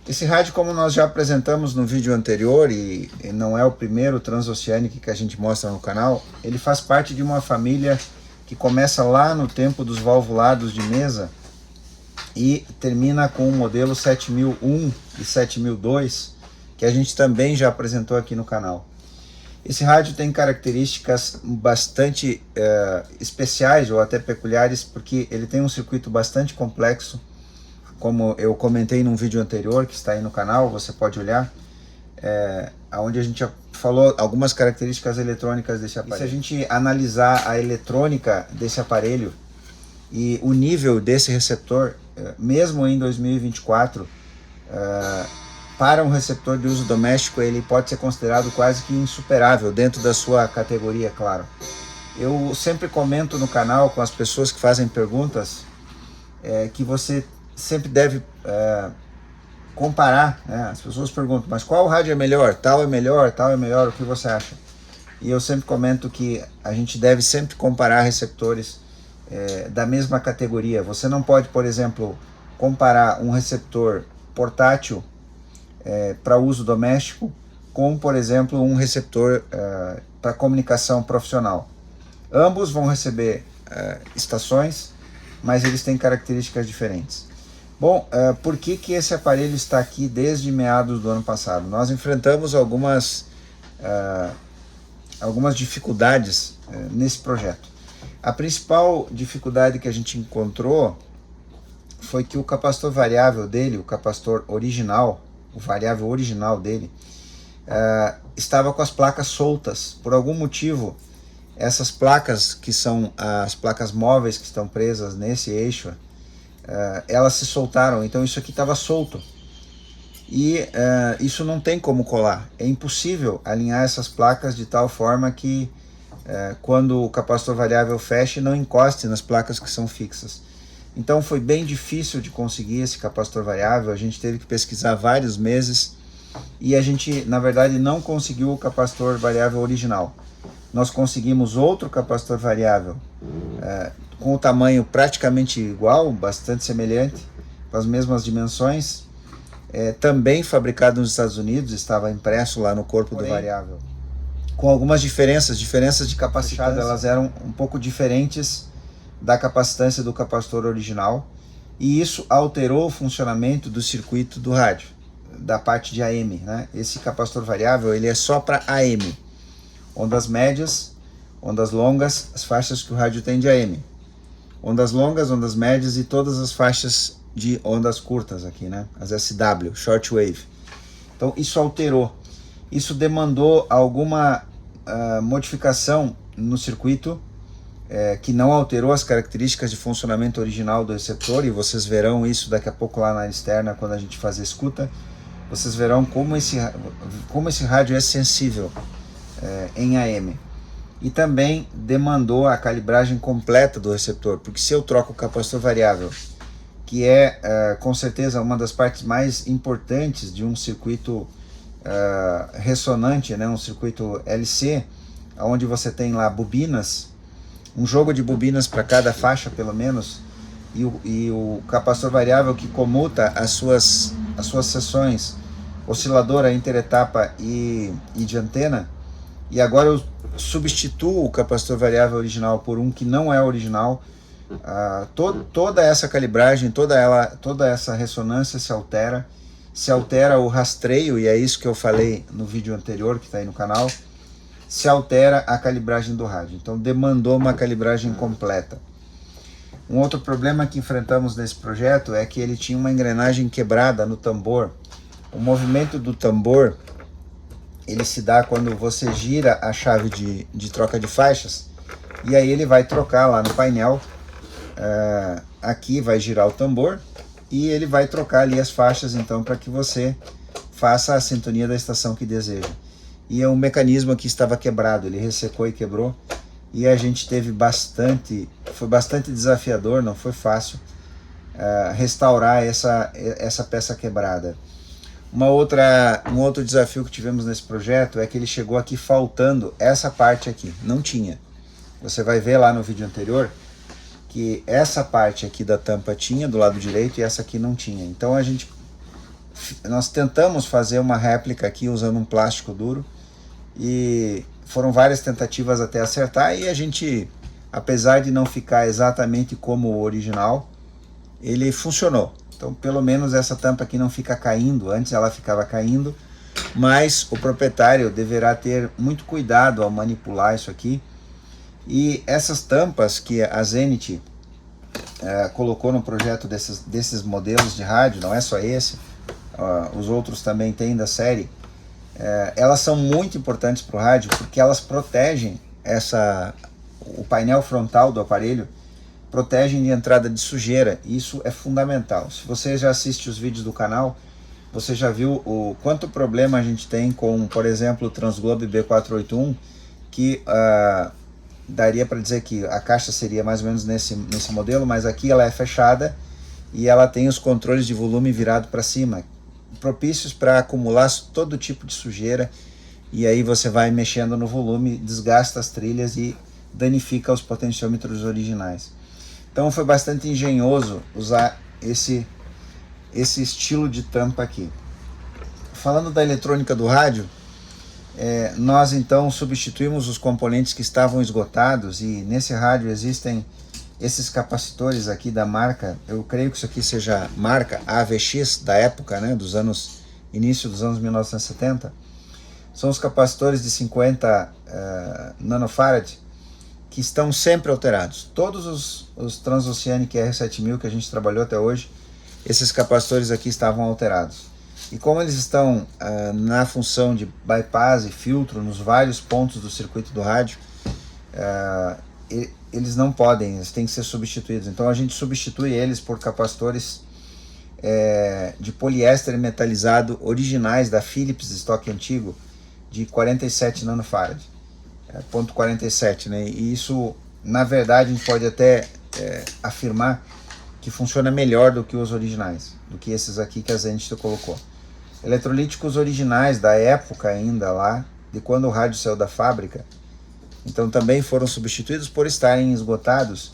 Esse rádio, como nós já apresentamos no vídeo anterior, e não é o primeiro Transoceanic que a gente mostra no canal, ele faz parte de uma família que começa lá no tempo dos valvulados de mesa e termina com o modelo 7001 e 7002, que a gente também já apresentou aqui no canal. Esse rádio tem características bastante especiais ou até peculiares, porque ele tem um circuito bastante complexo, como eu comentei num vídeo anterior que está aí no canal, você pode olhar, onde a gente falou algumas características eletrônicas desse aparelho. E se a gente analisar a eletrônica desse aparelho e o nível desse receptor, mesmo em 2024, para um receptor de uso doméstico, ele pode ser considerado quase que insuperável dentro da sua categoria, claro. Eu sempre comento no canal com as pessoas que fazem perguntas que você sempre deve comparar, né? As pessoas perguntam, mas qual rádio é melhor? Tal é melhor, tal é melhor, o que você acha? E eu sempre comento que a gente deve sempre comparar receptores da mesma categoria. Você não pode, por exemplo, comparar um receptor portátil para uso doméstico com, por exemplo, um receptor para comunicação profissional. Ambos vão receber estações, mas eles têm características diferentes. Bom, por que esse aparelho está aqui desde meados do ano passado? Nós enfrentamos algumas dificuldades nesse projeto. A principal dificuldade que a gente encontrou foi que o capacitor variável dele, o capacitor original, o variável original dele, estava com as placas soltas. Por algum motivo, essas placas, que são as placas móveis que estão presas nesse eixo, elas se soltaram, então isso aqui estava solto. E isso não tem como colar. É impossível alinhar essas placas de tal forma que quando o capacitor variável feche, não encoste nas placas que são fixas. Então foi bem difícil de conseguir esse capacitor variável, a gente teve que pesquisar vários meses e a gente, na verdade, não conseguiu o capacitor variável original. Nós conseguimos outro capacitor variável com o tamanho praticamente igual, bastante semelhante, com as mesmas dimensões, também fabricado nos Estados Unidos, estava impresso lá no corpo do variável, com algumas diferenças de capacitância. Elas eram um pouco diferentes da capacitância do capacitor original, e isso alterou o funcionamento do circuito do rádio, da parte de AM, né? Esse capacitor variável ele é só para AM, ondas médias, ondas longas, as faixas que o rádio tem de AM, ondas longas, ondas médias e todas as faixas de ondas curtas aqui, né? As SW, Short Wave. Então isso alterou, isso demandou alguma modificação no circuito, que não alterou as características de funcionamento original do receptor, e vocês verão isso daqui a pouco lá na área externa quando a gente fazer escuta. Vocês verão como esse rádio é sensível em AM. E também demandou a calibragem completa do receptor, porque se eu troco o capacitor variável, que com certeza uma das partes mais importantes de um circuito ressonante, né, um circuito LC, onde você tem lá bobinas, um jogo de bobinas para cada faixa pelo menos, e o capacitor variável que comuta as suas seções osciladora, interetapa e de antena. E agora eu substituo o capacitor variável original por um que não é original. Toda essa calibragem, toda essa ressonância se altera o rastreio, e é isso que eu falei no vídeo anterior que está aí no canal, se altera a calibragem do rádio. Então demandou uma calibragem completa. Um outro problema que enfrentamos nesse projeto é que ele tinha uma engrenagem quebrada no tambor. O movimento do tambor, ele se dá quando você gira a chave de troca de faixas, e aí ele vai trocar lá no painel, aqui vai girar o tambor, e ele vai trocar ali as faixas, então, para que você faça a sintonia da estação que deseja. E o mecanismo aqui estava quebrado, ele ressecou e quebrou, e a gente teve foi bastante desafiador, não foi fácil restaurar essa peça quebrada. Um outro desafio que tivemos nesse projeto é que ele chegou aqui faltando essa parte aqui, não tinha. Você vai ver lá no vídeo anterior que essa parte aqui da tampa tinha do lado direito e essa aqui não tinha. Então nós tentamos fazer uma réplica aqui usando um plástico duro e foram várias tentativas até acertar, e a gente, apesar de não ficar exatamente como o original, ele funcionou. Então pelo menos essa tampa aqui não fica caindo. Antes ela ficava caindo, mas o proprietário deverá ter muito cuidado ao manipular isso aqui. E essas tampas que a Zenit colocou no projeto desses modelos de rádio, não é só esse, os outros também tem da série, elas são muito importantes para o rádio, porque elas protegem o painel frontal do aparelho, protegem de entrada de sujeira. Isso é fundamental. Se você já assiste os vídeos do canal, você já viu o quanto problema a gente tem com, por exemplo, o Transglobe B481, que daria para dizer que a caixa seria mais ou menos nesse modelo, mas aqui ela é fechada e ela tem os controles de volume virado para cima, propícios para acumular todo tipo de sujeira, e aí você vai mexendo no volume, desgasta as trilhas e danifica os potenciômetros originais. Então foi bastante engenhoso usar esse estilo de tampa aqui. Falando da eletrônica do rádio, nós então substituímos os componentes que estavam esgotados, e nesse rádio existem esses capacitores aqui da marca, eu creio que isso aqui seja marca AVX da época, né, início dos anos 1970. São os capacitores de 50 nanofarad, que estão sempre alterados. Todos os Transoceanic R7000 que a gente trabalhou até hoje, esses capacitores aqui estavam alterados. E como eles estão na função de bypass e filtro nos vários pontos do circuito do rádio, eles não podem, eles têm que ser substituídos. Então a gente substitui eles por capacitores de poliéster metalizado originais da Philips, de estoque antigo, de 47 nanofarad, ponto 47, né? E isso, na verdade, a gente pode até afirmar que funciona melhor do que os originais, do que esses aqui que a Zenit colocou. Eletrolíticos originais da época ainda lá, de quando o rádio saiu da fábrica, então também foram substituídos por estarem esgotados.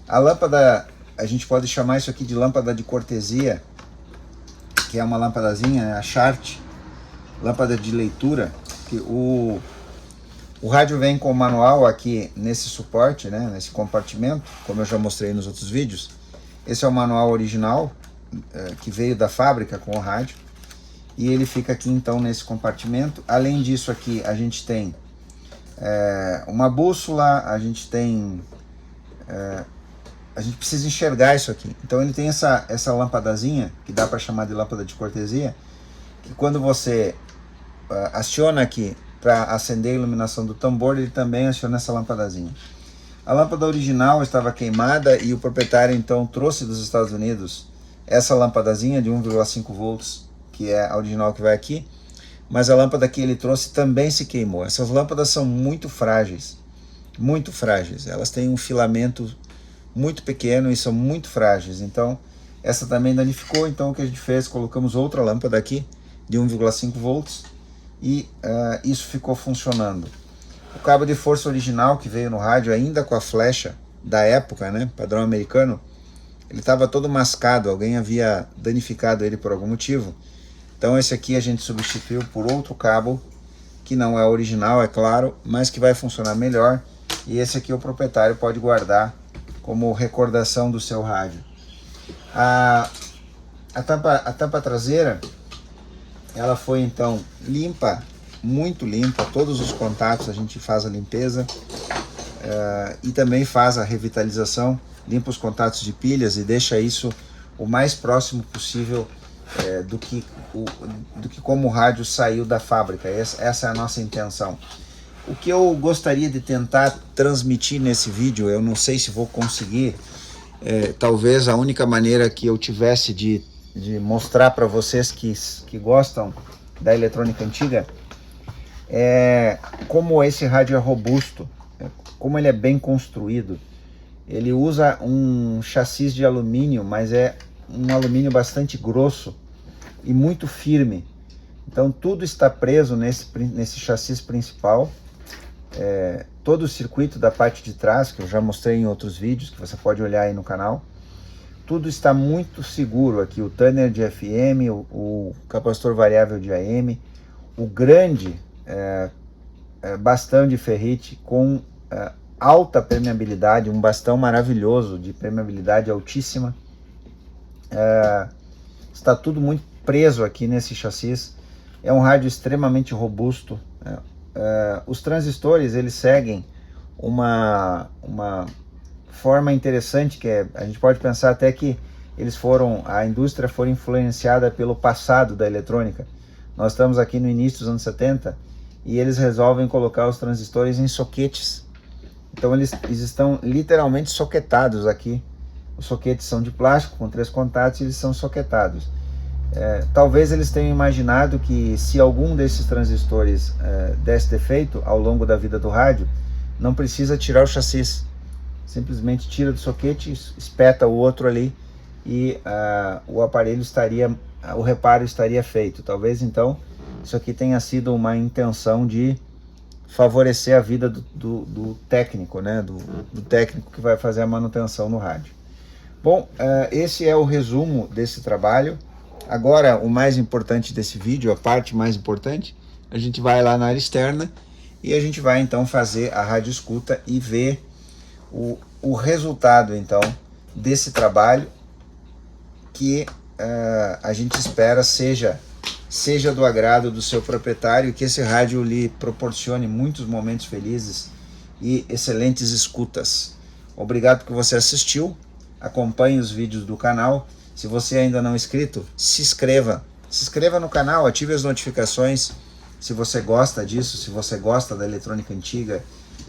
A lâmpada, a gente pode chamar isso aqui de lâmpada de cortesia, que é uma lâmpadazinha, a Chart, lâmpada de leitura, que o rádio vem com o manual aqui nesse suporte, né, nesse compartimento, como eu já mostrei nos outros vídeos. Esse é o manual original, que veio da fábrica com o rádio, e ele fica aqui então nesse compartimento. Além disso aqui a gente tem uma bússola, a gente precisa enxergar isso aqui. Então ele tem essa lâmpadazinha, que dá para chamar de lâmpada de cortesia, que quando você aciona aqui para acender a iluminação do tambor, ele também aciona essa lâmpadazinha. A lâmpada original estava queimada e o proprietário então trouxe dos Estados Unidos essa lâmpadazinha de 1,5 volts, que é a original que vai aqui, mas a lâmpada que ele trouxe também se queimou. Essas lâmpadas são muito frágeis, elas têm um filamento muito pequeno e são muito frágeis, então essa também danificou. Então o que a gente fez, colocamos outra lâmpada aqui de 1,5 volts e isso ficou funcionando. O cabo de força original que veio no rádio, ainda com a flecha da época, né, padrão americano, ele estava todo mascado, alguém havia danificado ele por algum motivo. Então esse aqui a gente substituiu por outro cabo, que não é original, é claro, mas que vai funcionar melhor. E esse aqui o proprietário pode guardar como recordação do seu rádio. A tampa traseira, ela foi então limpa, muito limpa, todos os contatos a gente faz a limpeza, e também faz a revitalização, limpa os contatos de pilhas e deixa isso o mais próximo possível do que como o rádio saiu da fábrica. Essa é a nossa intenção. O que eu gostaria de tentar transmitir nesse vídeo, eu não sei se vou conseguir, talvez a única maneira que eu tivesse de mostrar para vocês que gostam da eletrônica antiga, como esse rádio é robusto, como ele é bem construído. Ele usa um chassi de alumínio, mas é um alumínio bastante grosso e muito firme. Então tudo está preso nesse chassi principal. Todo o circuito da parte de trás, que eu já mostrei em outros vídeos, que você pode olhar aí no canal, tudo está muito seguro aqui. O Tanner de FM, o capacitor variável de AM, o grande bastão de ferrite com alta permeabilidade, um bastão maravilhoso de permeabilidade altíssima. Está tudo muito preso aqui nesse chassi. É um rádio extremamente robusto. Os transistores, eles seguem uma forma interessante, que a gente pode pensar até que a indústria foi influenciada pelo passado da eletrônica. Nós estamos aqui no início dos anos 70 e eles resolvem colocar os transistores em soquetes. Então eles estão literalmente soquetados aqui. Os soquetes são de plástico com 3 contatos e eles são soquetados. Talvez eles tenham imaginado que se algum desses transistores desse defeito ao longo da vida do rádio, não precisa tirar o chassi. Simplesmente tira do soquete, espeta o outro ali e o aparelho o reparo estaria feito. Talvez então isso aqui tenha sido uma intenção de favorecer a vida do técnico, né? do técnico que vai fazer a manutenção no rádio. Bom, esse é o resumo desse trabalho. Agora, o mais importante desse vídeo, a parte mais importante, a gente vai lá na área externa e a gente vai então fazer a rádio escuta e ver o resultado então desse trabalho, que a gente espera seja do agrado do seu proprietário, que esse rádio lhe proporcione muitos momentos felizes e excelentes escutas. Obrigado que você assistiu, acompanhe os vídeos do canal. Se você ainda não é inscrito, se inscreva no canal, ative as notificações. Se você gosta disso, se você gosta da eletrônica antiga,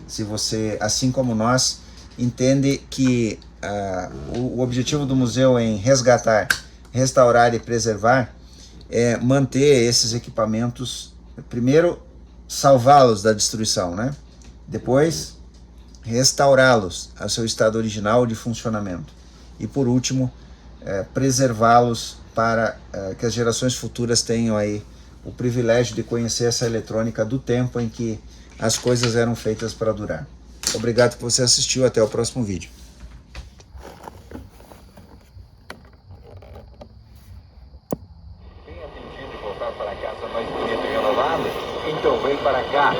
se você, assim como nós, entende que o objetivo do museu em resgatar, restaurar e preservar é manter esses equipamentos, primeiro salvá-los da destruição, né? Depois restaurá-los ao seu estado original de funcionamento e por último preservá-los para que as gerações futuras tenham aí o privilégio de conhecer essa eletrônica do tempo em que as coisas eram feitas para durar. Obrigado que você assistiu, até o próximo vídeo. Tem a fim de voltar para casa mais bonito e renovado? Então vem para cá.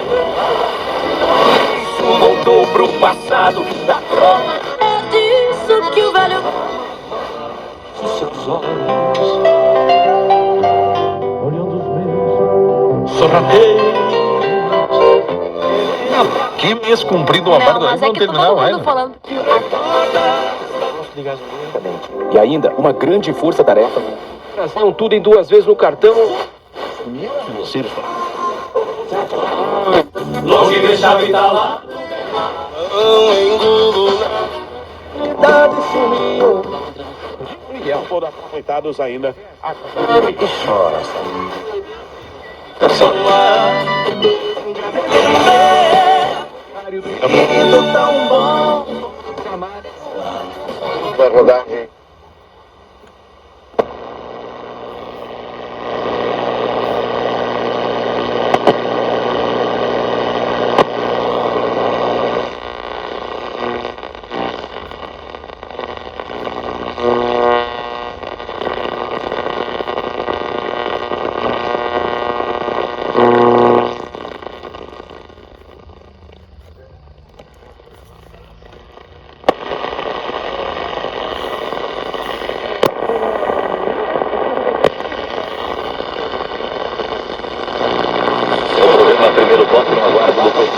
Isso voltou pro passado da prova. É disso que o velho... Os seus olhos, olhando os meus, sorrateiros. Que mês cumprido, uma parte mas não terminou ainda. Falando. De gasolina. E ainda, uma grande força-tarefa. Traziam tudo em 2 vezes no cartão. Longe deixava e tá lá. Idade sumiu. Miguel, foram aproveitados ainda. E chora, tão bom. Vai rodar, gente. Primeiro ponto, não aguardo depois.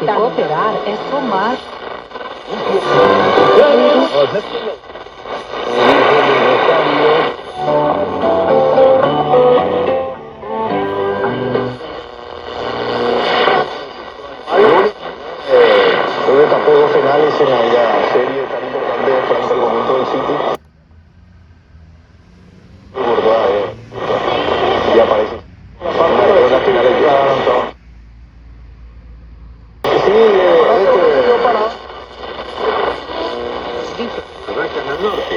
Cooperar é somar. Juegos finales en la serie tan importante. de frente al conjunto del City. Courtois, y aparece. Creo que al final el sí, en el norte.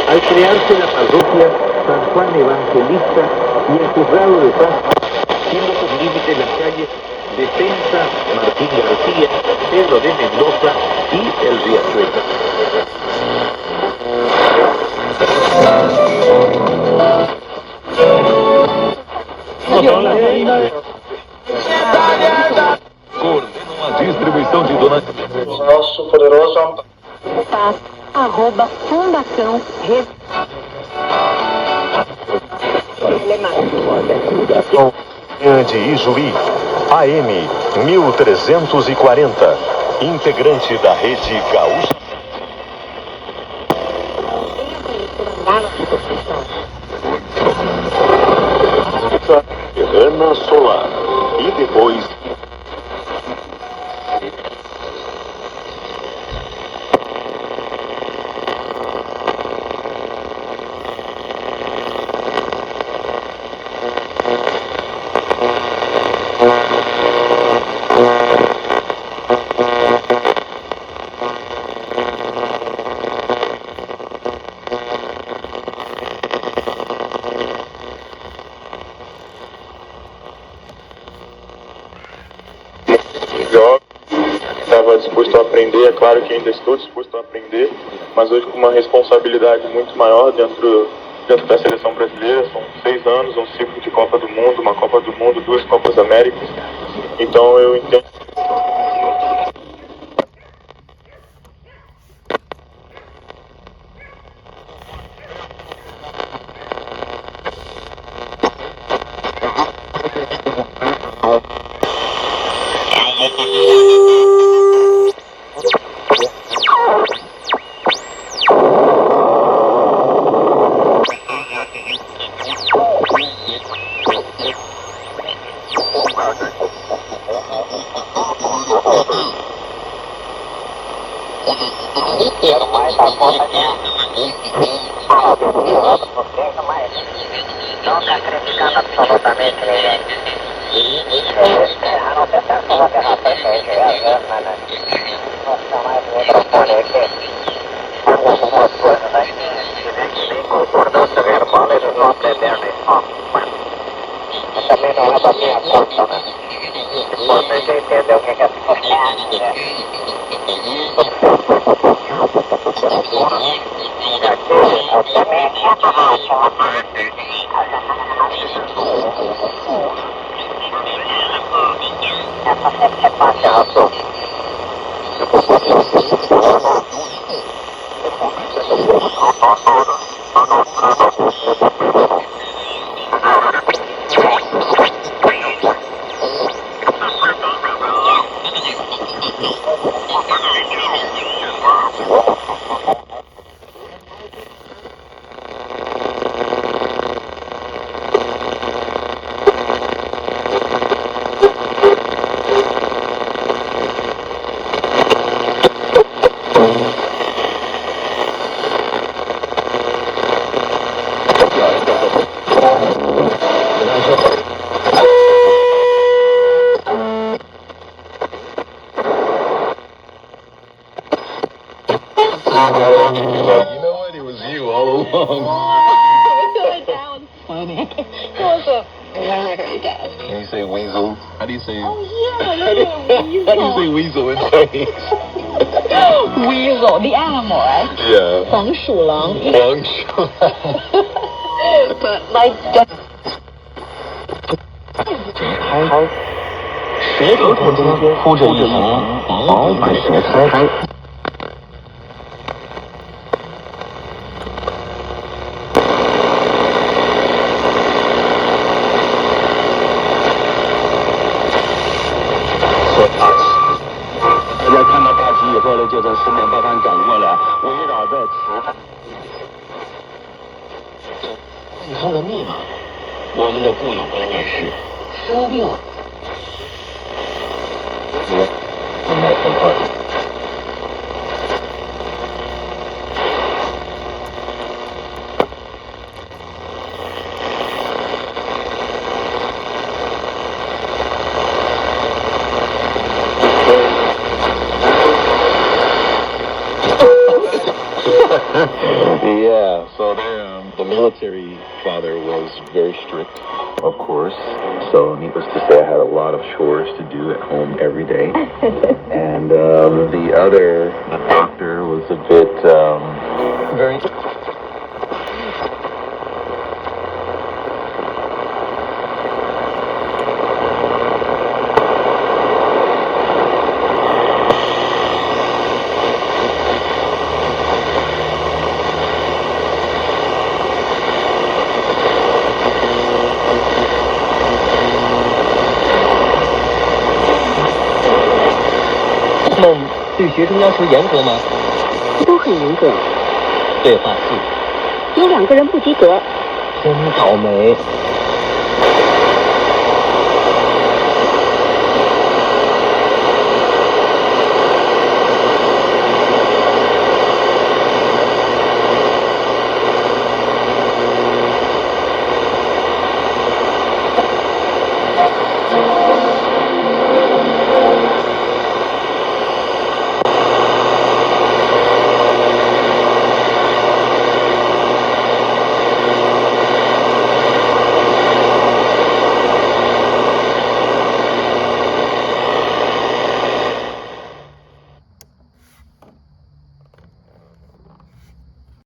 Al crearse la parroquia San Juan Evangelista y el juzgado de paz, siendo sus límites las calles Defensa, Martín García, Pedro de Mendoza y el Riachuelo. Coordena uma distribuição de donativos. Nosso poderoso Paz, arroba Fundação Res... De Ijuí, AM 1340, integrante da rede Gaúcha. Ana Solar e depois estava disposto a aprender, é claro que ainda estou disposto a aprender, mas hoje com uma responsabilidade muito maior dentro da seleção brasileira. São 6 anos, um ciclo de Copa do Mundo, uma Copa do Mundo, 2 Copas Américas, então eu entendo. nunca criticando absolutamente ninguém. A não ser que essa derrota seja às vezes, mas não fica mais no microfone aqui. Algumas coisas aí que nem concordância verbal eles não aprenderam na escola. Mas também não é da minha conta, né? Depois a gente entendeu o que é essa sempre reparte a razão. You know what? It was you all along. That was funny. It was a very bad. Can you say weasel? How do you say? Oh yeah, How do you say weasel in Chinese? Weasel, the animal, right? Yeah. 黄鼠狼。黄鼠狼。 But like just 蛇头中间铺着一层薄白蛇胎。大家看到大旗以后呢，就从四面八方赶过来，围绕在池畔。健康的密码，我们的固有观念是生病。我们来很快。Yeah, so the military father was very strict, of course. So needless to say, I had a lot of chores to do at home every day. And the other doctor was a bit very...们对学生要求严格吗？都很严格，对话4。有2个人不及格。真倒霉。